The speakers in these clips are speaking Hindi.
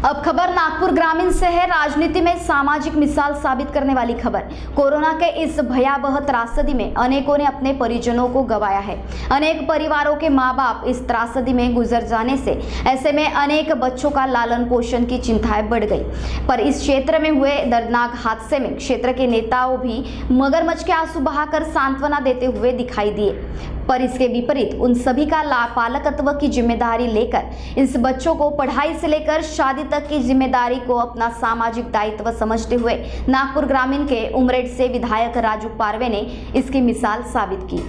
अब खबर नागपुर ग्रामीण से है। राजनीति में सामाजिक मिसाल साबित करने वाली खबर। कोरोना के इस भयावह त्रासदी में अनेकों ने अपने परिजनों को गंवाया है। अनेक परिवारों के मां बाप इस त्रासदी में गुजर जाने से ऐसे में अनेक बच्चों का लालन पोषण की चिंताएं बढ़ गई। पर इस क्षेत्र में हुए दर्दनाक हादसे में क्षेत्र के नेताओं भी मगरमच्छ के आंसू बहाकर सांत्वना देते हुए दिखाई दिए। पर इसके विपरीत उन सभी का पालकत्व की जिम्मेदारी लेकर इस बच्चों को पढ़ाई से लेकर शादी तक की जिम्मेदारी को अपना सामाजिक दायित्व समझते हुए नागपुर ग्रामीण के उमरेड से विधायक राजू पारवे ने इसकी मिसाल साबित की।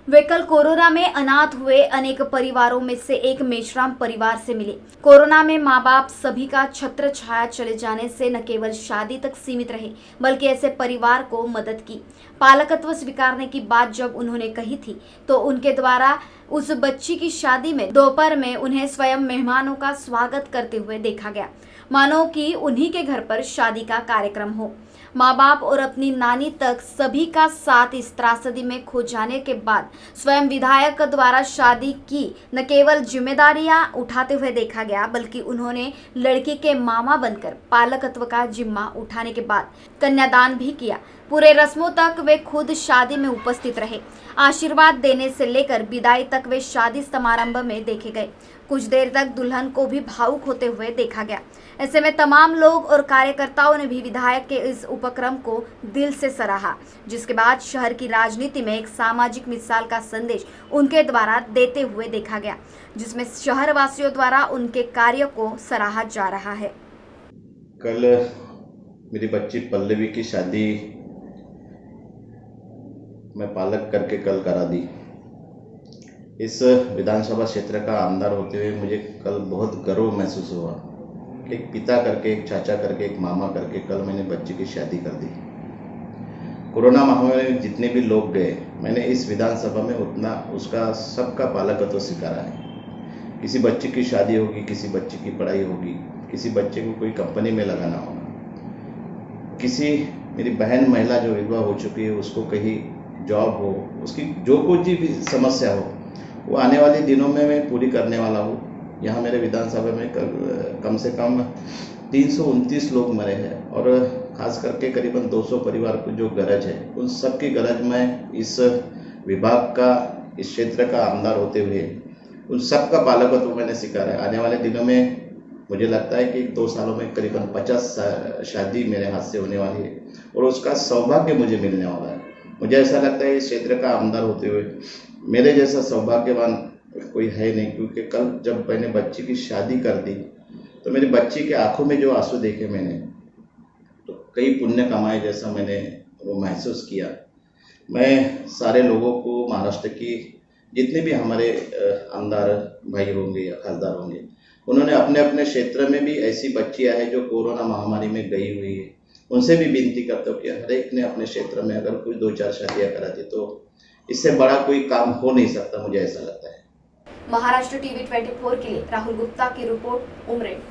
वे कल कोरोना में अनाथ हुए अनेक परिवारों में से एक मेश्राम परिवार से मिले। कोरोना में माँ बाप सभी का छत्र छाया चले जाने से न केवल शादी तक सीमित रहे बल्कि ऐसे परिवार को मदद की। पालकत्व स्वीकारने की बात जब उन्होंने कही थी तो उनके द्वारा उस बच्ची की शादी में दोपहर में उन्हें स्वयं मेहमानों का स्वागत करते हुए देखा गया, मानो कि उन्हीं के घर पर शादी का कार्यक्रम हो। माँ बाप और अपनी नानी तक सभी का साथ इस त्रासदी में खो जाने के बाद स्वयं विधायक द्वारा शादी की न केवल जिम्मेदारियां उठाते हुए देखा गया बल्कि उन्होंने लड़की के मामा बनकर पालकत्व का जिम्मा उठाने के बाद कन्यादान भी किया। पूरे रस्मों तक वे खुद शादी में उपस्थित रहे। आशीर्वाद देने से लेकर विदाई तक वे शादी समारंभ में देखे गए। कुछ देर तक दुल्हन को भी भावुक होते हुए देखा गया। ऐसे में तमाम लोग और कार्यकर्ताओं ने भी विधायक के इस उपक्रम को दिल से सराहा, जिसके बाद शहर की राजनीति में एक सामाजिक मिसाल का संदेश उनके द्वारा देते हुए देखा गया, जिसमें शहर वासियों द्वारा उनके कार्य को सराहा जा रहा है। कल मेरी बच्ची पल्लवी की शादी मैं पालक करके कल करा दी। इस विधानसभा क्षेत्र का आमदार होते हुए मुझे कल बहुत गर्व महसूस हुआ। एक पिता करके, एक चाचा करके, एक मामा करके कल मैंने बच्ची की शादी कर दी। कोरोना महामारी में जितने भी लोग गए, मैंने इस विधानसभा में उतना उसका सबका पालकत्व स्वीकारा है। किसी बच्चे की शादी होगी, किसी बच्चे की पढ़ाई होगी, किसी बच्चे को कोई कंपनी में लगाना होगा, किसी मेरी बहन महिला जो विधवा हो चुकी है उसको कहीं जॉब हो, उसकी जो कुछ भी समस्या हो वो आने वाले दिनों में मैं पूरी करने वाला हूँ। यहाँ मेरे विधानसभा में कम से कम 329 लोग मरे हैं और खास करके करीबन 200 परिवार को जो गरज है उन सब की गरज में इस विभाग का, इस क्षेत्र का आमदार होते हुए उन सब का पालकत्व मैंने स्वीकारा है। आने वाले दिनों में मुझे लगता है कि 2 सालों में करीबन 50 शादी मेरे हाथ से होने वाली है और उसका सौभाग्य मुझे मिलने वाला है। मुझे ऐसा लगता है इस क्षेत्र का आमदार होते हुए मेरे जैसा सौभाग्यवान कोई है नहीं, क्योंकि कल जब मैंने बच्ची की शादी कर दी तो मेरी बच्ची के आंखों में जो आंसू देखे मैंने, तो कई पुण्य कमाए जैसा मैंने वो महसूस किया। मैं सारे लोगों को, महाराष्ट्र की जितने भी हमारे आमदार भाई होंगे या खासदार होंगे, उन्होंने अपने अपने क्षेत्र में भी ऐसी बच्चियां हैं जो कोरोना महामारी में गई हुई है, उनसे भी विनती करता हूँ कि हर एक ने अपने क्षेत्र में अगर कोई 2-4 शादियां करा दी तो इससे बड़ा कोई काम हो नहीं सकता, मुझे ऐसा लगता है। महाराष्ट्र टीवी 24 के लिए राहुल गुप्ता की रिपोर्ट, उमरेड।